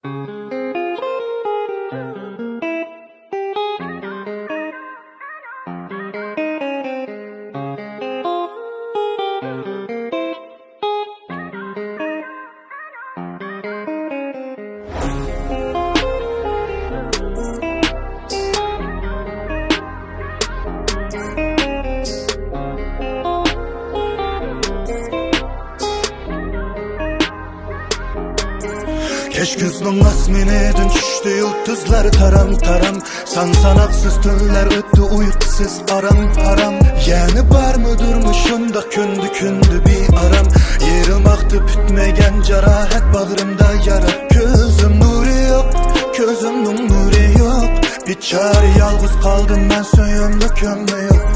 Keş gözünün asminedin düştü yıldızlar taram taram. Sansanaksız tünler öttü uykusuz aram aram. Yani var mı durmuşum da kündü kündü bir aram. Yerim aktı bütmegen carahat bağrımda yara. Gözüm nuri yok, gözümün nuri yok. Bir çare yalnız kaldım ben söyümlü kömle yok.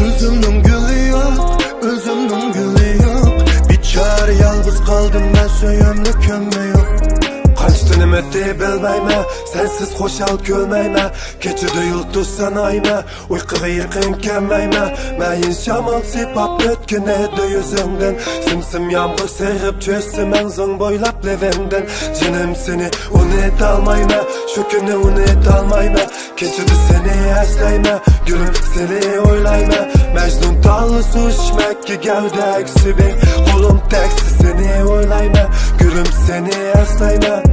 Üzümün gülü yok, üzümün gülü yok. Bir çare yalnız kaldım ben söyümlü kömle yok. Kaçtı nimetli bilmeyme, sensiz hoşal gülmeyme. Keçidi yıldız sanayme, uykuga yıkın kemmeyme. Meyin şamal sipap ötkün edi yüzünden. Simsim yağmur serip çözsüm enzin boylap levinden. Canım seni unut almayma, şu günü unut almayma. Keçidi seni esleyme, gülüm seni oylayma. Mecnun dallı su içmek ki gevde eksi bir. Kolum teksi seni oylayma, gülüm seni esleyme.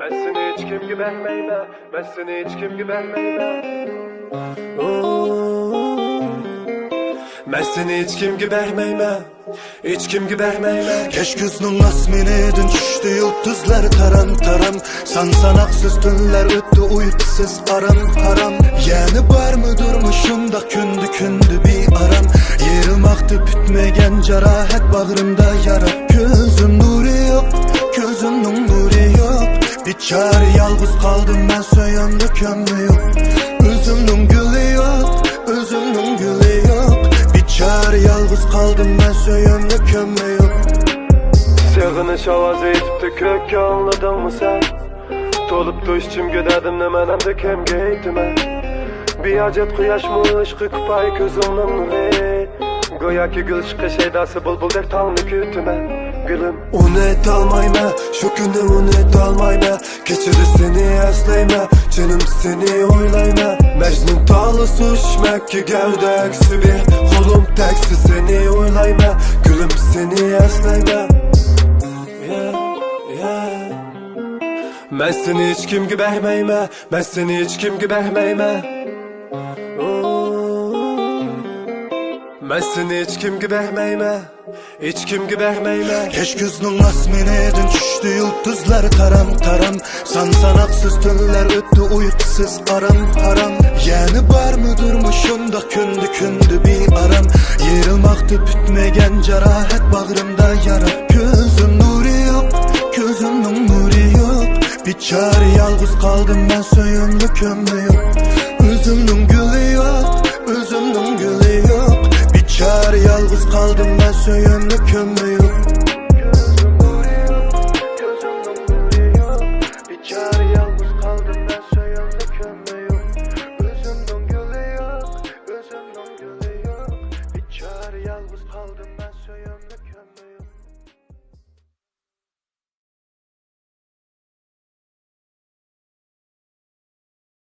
Ben seni hiç kim gibi bilmeyme, ben seni hiç kim gibi bilmeyme. Ben seni hiç kim gibi bilmeyme, hiç kim gibi bilmeyme. Keş gözünün asminedin düştü yıldızlar taram taram. Sansanaksız tünler öttü uykusuz aram aram. Yani var mı durmuşum da kündü kündü bir aram. Yerim aktı bütmegen carahat bağrımda yara. Gözüm nuri yok, gözümün nuri yok. Bir çare yalnız kaldım ben söyümlü kömle yok. Üzümün gülü yok, üzümün gülü yok. Bir çare yalnız kaldım ben söyümlü kömle yok. Sevgini şavaz etip de kökü anladın mı sen? Tolup da işçim göderdim ne menem de kem geytime. Bir acet kuyaş mı ışkı kupay gözümün nuri. Goya ki gül şıkkı şeydası bulbul der talını kütüme. Gülüm unut almayma, şu günü unut almayma. Keçidi seni esleyme, canım seni oylayma. Mecnun dağlı su içmek ki gevde eksi bir. Kolum teksi seni oylayma, gülüm seni esleyme. Ben seni hiç kim gibi bilmeyme, ben seni hiç kim gibi bilmeyme. Ben seni hiç kim gibi bilmeyme, hiç kim gibi bilmeyme. Keş gözünün asminedin düştü yıldızlar taram taram. Sansanaksız tünler öttü uykusuz aram aram. Yani var mı durmuşum da kündü kündü bir aram. Yerim aktı bütmegen carahat bağrımda yara. Gözüm nuri yok, gözümün nuri yok. Bir çare yalnız kaldım ben söyümlü kömle yok. Üzümün gülü yok, üzümün gülü yok. Bir çare yalnız kaldım ben söyümlü kömle yok.